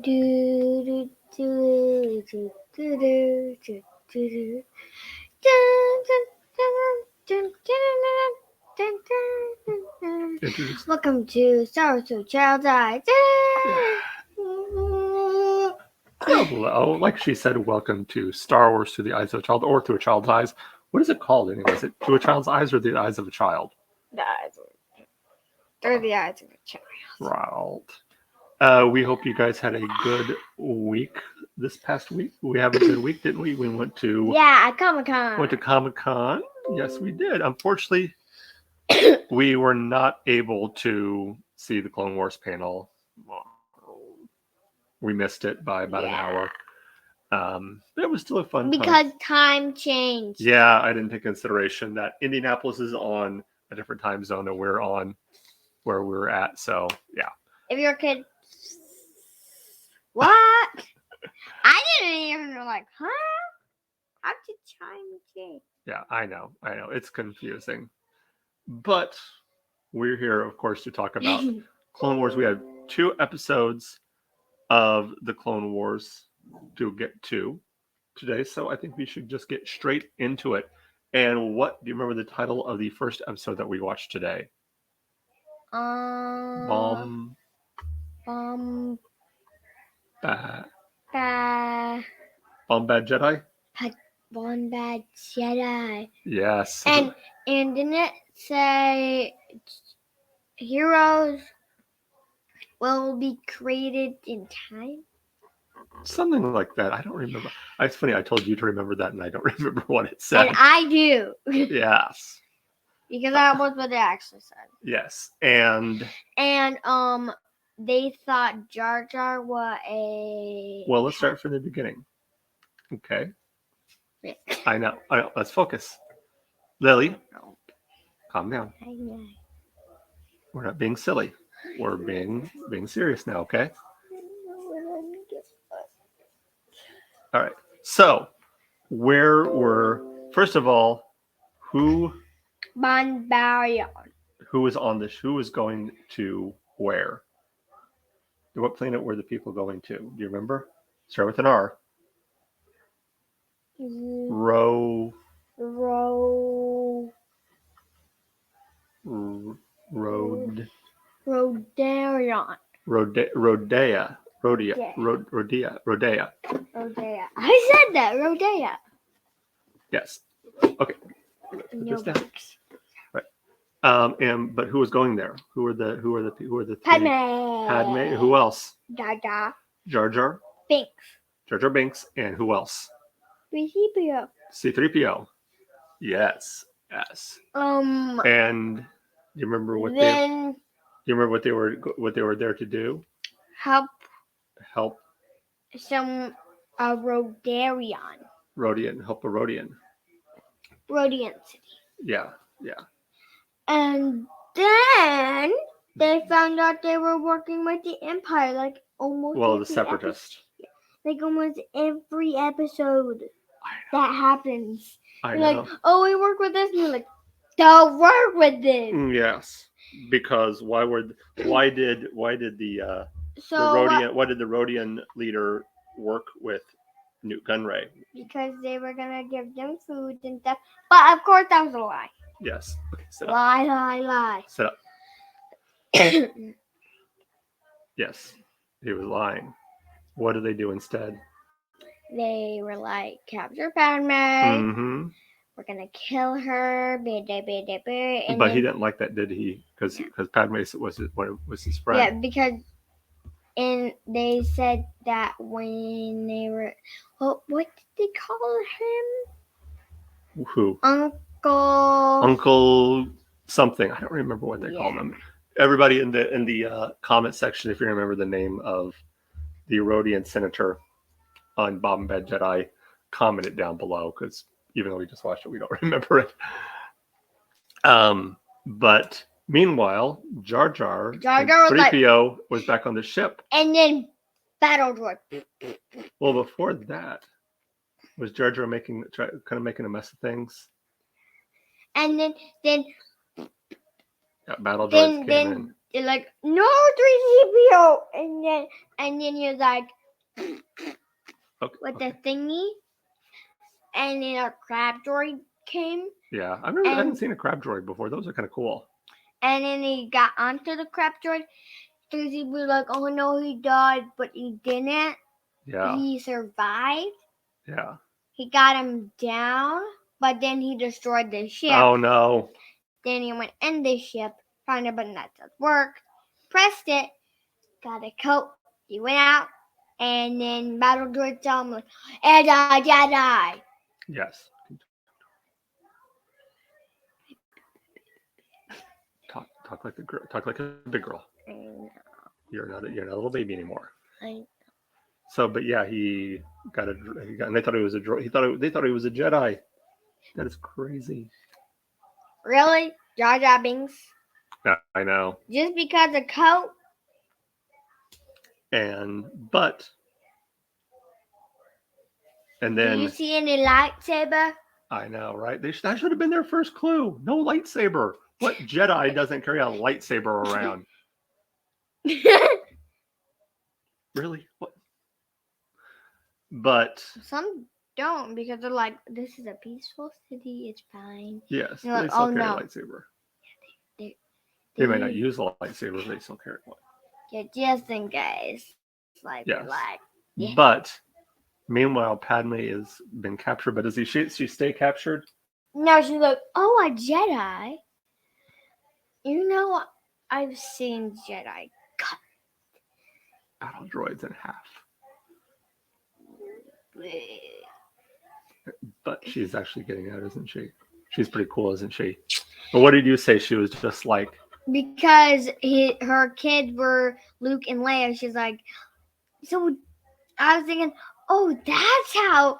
Do, do, do, do, do, do, do, do, do. Dun, dun, dun, dun, dun, dun, dun, dun. Introduce. Welcome to Star Wars to Child's Eyes. Hello, like she said, welcome to Star Wars Through the Eyes of a Child, or Through a Child's Eyes. What is it called anyway? Is it Through a Child's Eyes or The Eyes of a Child? The eyes of, they're the eyes of a child. Right. We hope you guys had a good week this past week. We have a good week, didn't we? We went to Comic-Con. Comic-Con. Yes, we did. Unfortunately, we were not able to see the Clone Wars panel. We missed it by about an hour. But it was still a fun because time changed. Yeah, I didn't take consideration that Indianapolis is on a different time zone than we're on where we were at. So yeah. If you're a kid, what? I didn't even know. Like, huh? How did time change? Yeah, I know. It's confusing, but we're here, of course, to talk about Clone Wars. We have 2 episodes of the Clone Wars to get to today, so I think we should just get straight into it. And what do you remember the title of the first episode that we watched today? Bombad Jedi. Bombad Jedi. Yes. And didn't it say heroes will be created in time? Something like that. I don't remember. It's funny. I told you to remember that, and I don't remember what it said. And I do. Yes. Because that was what it actually said. Yes, and they thought Jar Jar was a. Well, let's start from the beginning. Okay. Yeah. I know. Let's focus. Lily, calm down. We're not being silly. We're being serious now. Okay. All right. So, first of all, who Bombad. Who was on this? Who was going to where? What planet were the people going to? Do you remember? Start with an R. Rodea. I said that. Rodea. Yes. Okay. Put this down. Right. But who was going there? Who were the Padme. Who else? Jar Jar. Binks. Jar Jar Binks. And who else? C-3PO. C-3PO. Yes. And you remember what they were there to do? Help some Rodian. Help a Rodian City. Yeah. And then they found out they were working with the Empire, like almost. Well, the Separatists. Like almost every episode that happens. I know. Like, oh, we work with this, and you're like, don't work with this. Yes, because why did the Rodian leader work with Newt Gunray? Because they were gonna give them food and stuff. But of course, that was a lie. Yes. Okay, sit up. Lie. Sit up. Yes, he was lying. What did they do instead? They were like, capture Padme. Mm-hmm. We're gonna kill her. But he didn't like that, did he? Because Padme was his friend. Yeah, because they said that when they were, what did they call him? Who? Uncle something. I don't remember what they called him. Everybody in the comment section, if you remember the name of the Rodian senator on Bombad Jedi, comment it down below, because even though we just watched it, we don't remember it. But meanwhile, Jar Jar 3PO was back on the ship, and then battle droid. Well, before that, was Jar Jar making a mess of things, and then battle droids came in. they're like, no 3CPO, and then you're like Okay, with okay. the thingy, and then a crab droid came, Yeah, I haven't seen a crab droid before. Those are kind of cool. and then he got onto the crab droid. 3CPO was like, oh no, he died, but he didn't. Yeah, He survived. yeah. He got him down, but then he destroyed the ship. Oh no. Then he went in the ship, found a button that said work, pressed it, got a coat. He went out, and then Battle Droid saw him like, Jedi. Yes. Talk like a girl. Talk like a big girl. You're not a little baby anymore. So, but yeah, and they thought he was a droid. They thought he was a Jedi. That is crazy. Really? Jar Jar Binks? Yeah, I know. Just because of coat? And Do then you see any lightsaber? I know, right? That should have been their first clue. No lightsaber. What Jedi doesn't carry a lightsaber around? Really? What? But Some don't because they're like, this is a peaceful city, it's fine. yes, You're they like, still oh, carry no. a lightsaber. They They might not use a lightsaber, but they still carry one. Yeah, just in case. Like, Yes. yeah. But meanwhile, Padme has been captured. But does she stay captured? No, she's like, oh, a Jedi? You know, I've seen Jedi cut. Battle droids in half. But she's actually getting out, isn't she? She's pretty cool, isn't she? But what did you say? She was just like. Because her kids were Luke and Leia. She's like, so I was thinking, oh, that's how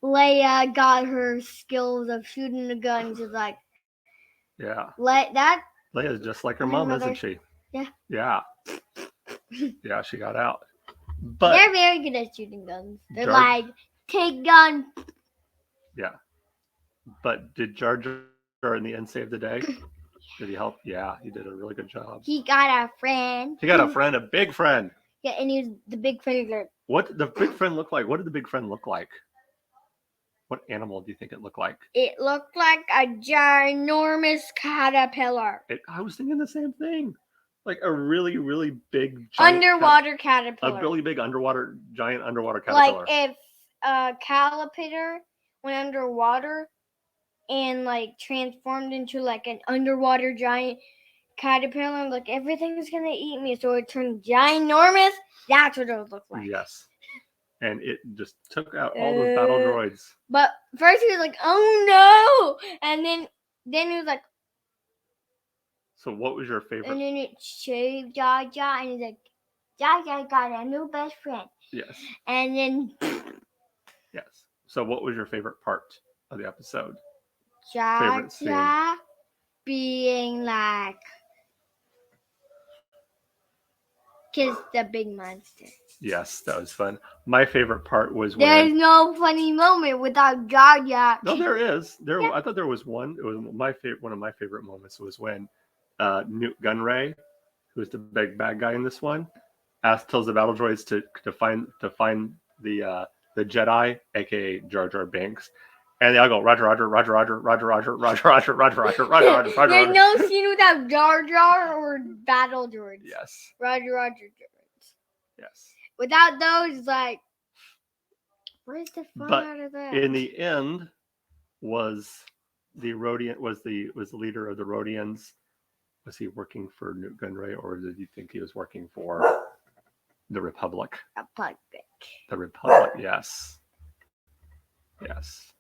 Leia got her skills of shooting the gun. She's like, Yeah. that. Leia's just like her mom, mother. isn't she? Yeah. Yeah. Yeah, she got out. But they're very good at shooting guns. They're like, take gun. Yeah. But did Jar Jar in the end save the day? Did he help? Yeah, he did a really good job. He got a friend. He got a friend, a big friend. Yeah, and he was the big friend. What did the big friend look like? What did the big friend look like? What animal do you think it looked like? It looked like a ginormous caterpillar. I was thinking the same thing. Like a really, really big underwater caterpillar. A really big giant underwater caterpillar. Like if a caterpillar went underwater and like transformed into like an underwater giant caterpillar, like everything's gonna eat me, so it turned ginormous. That's what it would look like. Yes. And it just took out all those battle droids. But first he was like, oh no! And then he was like, so what was your favorite? And then it shaved Jar Jar, and he's like, Jar Jar got a new best friend. Yes. And then yes. So what was your favorite part of the episode? Jar Jar being like, kiss the big monster. Yes, that was fun. My favorite part was when there's no funny moment without Jar Jar. No, there is. Yeah. I thought there was one. It was one of my favorite moments was when Newt Gunray, who's the big bad guy in this one, tells the battle droids to find the Jedi, aka Jar Jar Binks, and they all go Roger, Roger, Roger, Roger, Roger, Roger, Roger, Roger, Roger, Roger, Roger, Roger, Roger. There's no scene without Jar Jar or battle droids. Yes. Roger, Roger, droids. Yes. Without those, like, where's the fun out of that? In the end, was the leader of the Rhodians? Was he working for Newt Gunray, or did you think he was working for the Republic? The Republic, yes. Yes.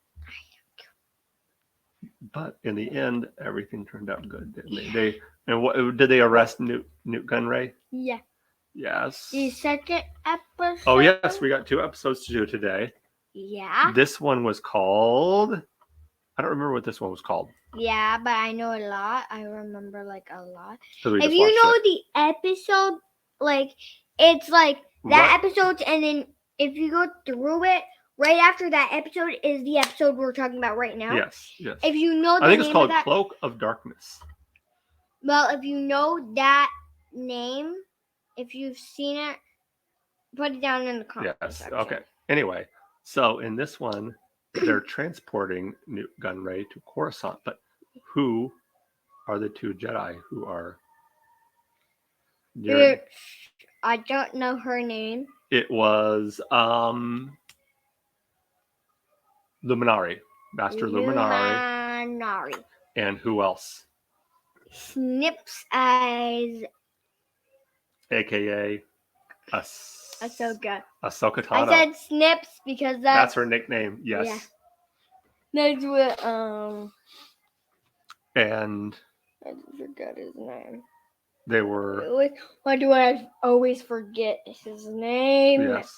But in the end, everything turned out good, didn't they? Did they arrest Newt Gunray? Yeah. Yes. The second episode. Oh yes, we got 2 episodes to do today. Yeah. This one was called. I don't remember what this one was called. Yeah, but I know a lot. I remember like a lot. If you know the episode, like it's like that episode, and then if you go through it, right after that episode is the episode we're talking about right now. Yes, yes. If you know I think it's called Cloak of Darkness. Well, if you know that name. If you've seen it, put it down in the comment Yes. section. Okay. Anyway, so in this one, they're transporting Newt Gunray to Coruscant, but who are the two Jedi who are near? I don't know her name. It was Luminari, Master Luminari, and who else? Snips as AKA Ahsoka. Ahsoka I Tano. said Snips because That's her nickname. Yes. Yeah. That's what And I forgot his name. they were. Why do I always forget his name? Yes.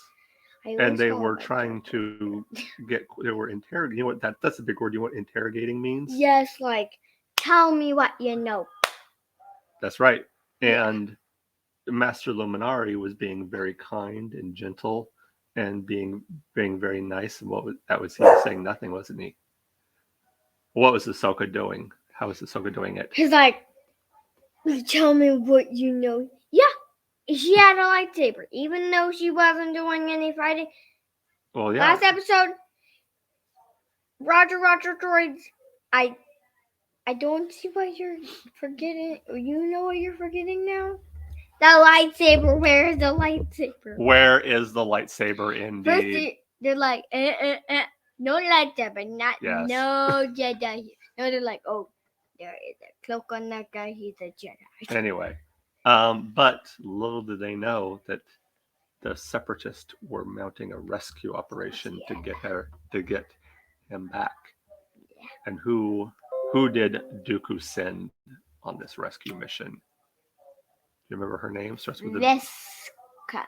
And they were trying to get. They were interrogating. You know what? That's a big word. You know what interrogating means? Yes, like tell me what you know. That's right. And Master Luminari was being very kind and gentle, and being very nice. And he was saying nothing, wasn't he? What was Ahsoka doing? How was Ahsoka doing it? He's like, tell me what you know. Yeah, she had a lightsaber, even though she wasn't doing any fighting. Well, yeah. Last episode, Roger, droids. I don't see what you're forgetting. You know what you're forgetting now? The lightsaber. Where is the lightsaber? Where is the lightsaber indeed? First, they're like, no lightsaber, no Jedi. No, they're like, oh, there is a cloak on that guy. He's a Jedi. Anyway, but little did they know that the Separatists were mounting a rescue operation to get him back. Yeah. And who did Dooku send on this rescue mission? Do you remember her name? Starts with Veska.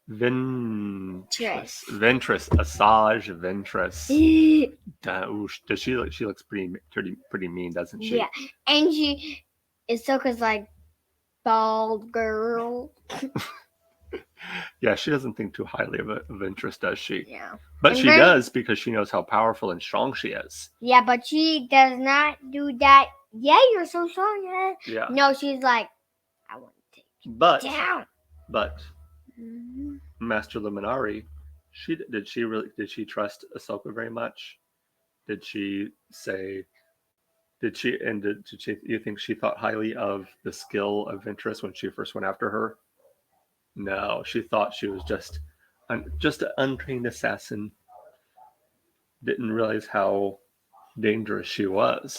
Ventress. Asajj Ventress. Does she looks pretty mean, doesn't she? Yeah, and Ahsoka's like bald girl. Yeah, she doesn't think too highly of Ventress, does she? Yeah. But she does because she knows how powerful and strong she is. Yeah, but she does not do that. Yeah, you're so strong. Yeah. No, she's like, I want to take you down. But Master Luminari, did she trust Ahsoka very much? Did she you think she thought highly of the skill of Ventress when she first went after her? No, she thought she was just an untrained assassin. Didn't realize how dangerous she was.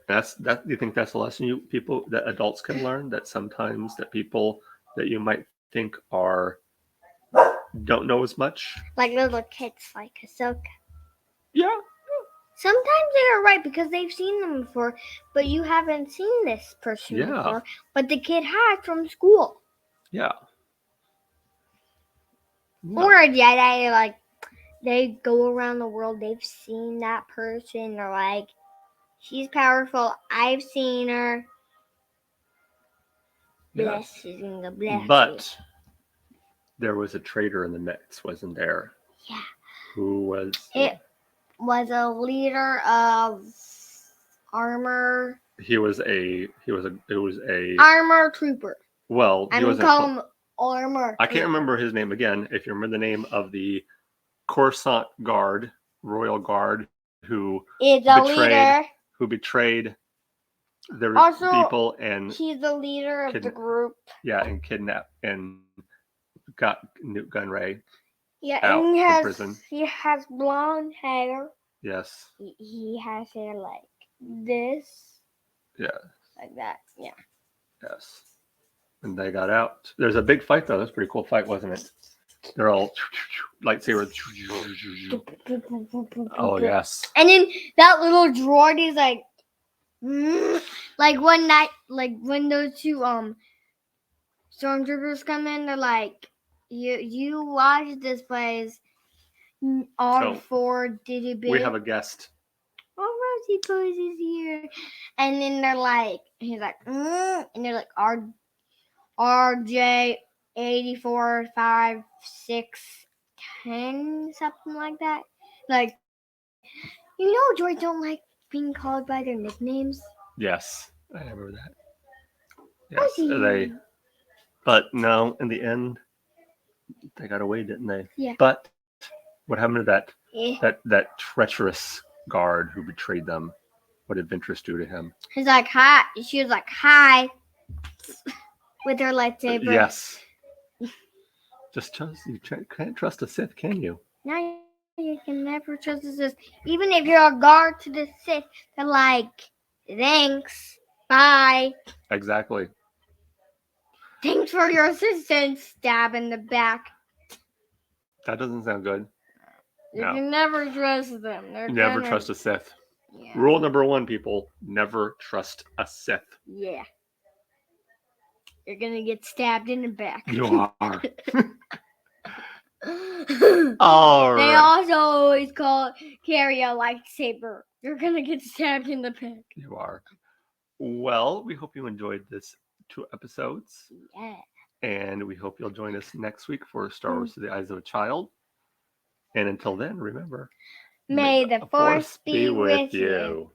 You think that's a lesson that adults can learn, that sometimes that people that you might think don't know as much, like little kids like Ahsoka. Yeah. Sometimes they are right because they've seen them before, but you haven't seen this person before. But the kid has from school. Yeah. Or a Jedi, like they go around the world, they've seen that person, they're like, she's powerful, I've seen her. Blessings, but there was a traitor in the mix, wasn't there? Yeah. Who was it? Was a leader of armor. It was a armor trooper. Well, I'm gonna call him armor. I can't remember his name again. If you remember the name of the Coruscant Guard, Royal Guard, who betrayed the people, and he's the leader of the group. Yeah, and kidnapped and got Newt Gunray. Yeah, out and prison. He has blonde hair. Yes. He has hair like this. Yeah. Like that. Yeah. Yes. And they got out. There's a big fight though. That's a pretty cool fight, wasn't it? They're all lightsabers. Oh yes. And then that little droid is like one night, like when those two stormtroopers come in, they're like, you watch this place. All four diddy bit. We have a guest. Oh, Rosie Pose is here. And then they're like, he's like, and they're like, RJ 84 5 6 10, something like that. Like, droids don't like being called by their nicknames. Yes, I remember that. Yes, they. But no, in the end, they got away, didn't they? Yeah. But what happened to that Yeah. that treacherous guard who betrayed them? What did Ventress do to him? He's like, hi. She was like, hi. With her lightsaber. Yes. Just trust. You can't trust a Sith, can you? No, you can never trust the Sith. Even if you're a guard to the Sith, they're like, thanks. Bye. Exactly. Thanks for your assistance. Stab in the back. That doesn't sound good. You No. can never trust them. They're Never gonna... trust a Sith. Yeah. Rule number 1, people: never trust a Sith. Yeah. You're gonna get stabbed in the back. You are. All They right. also always carry a lightsaber. You're gonna get stabbed in the back. You are. Well, we hope you enjoyed this 2 episodes. Yeah. And we hope you'll join us next week for Star Wars Through the Eyes of a Child. And until then, remember, May the Force be with you.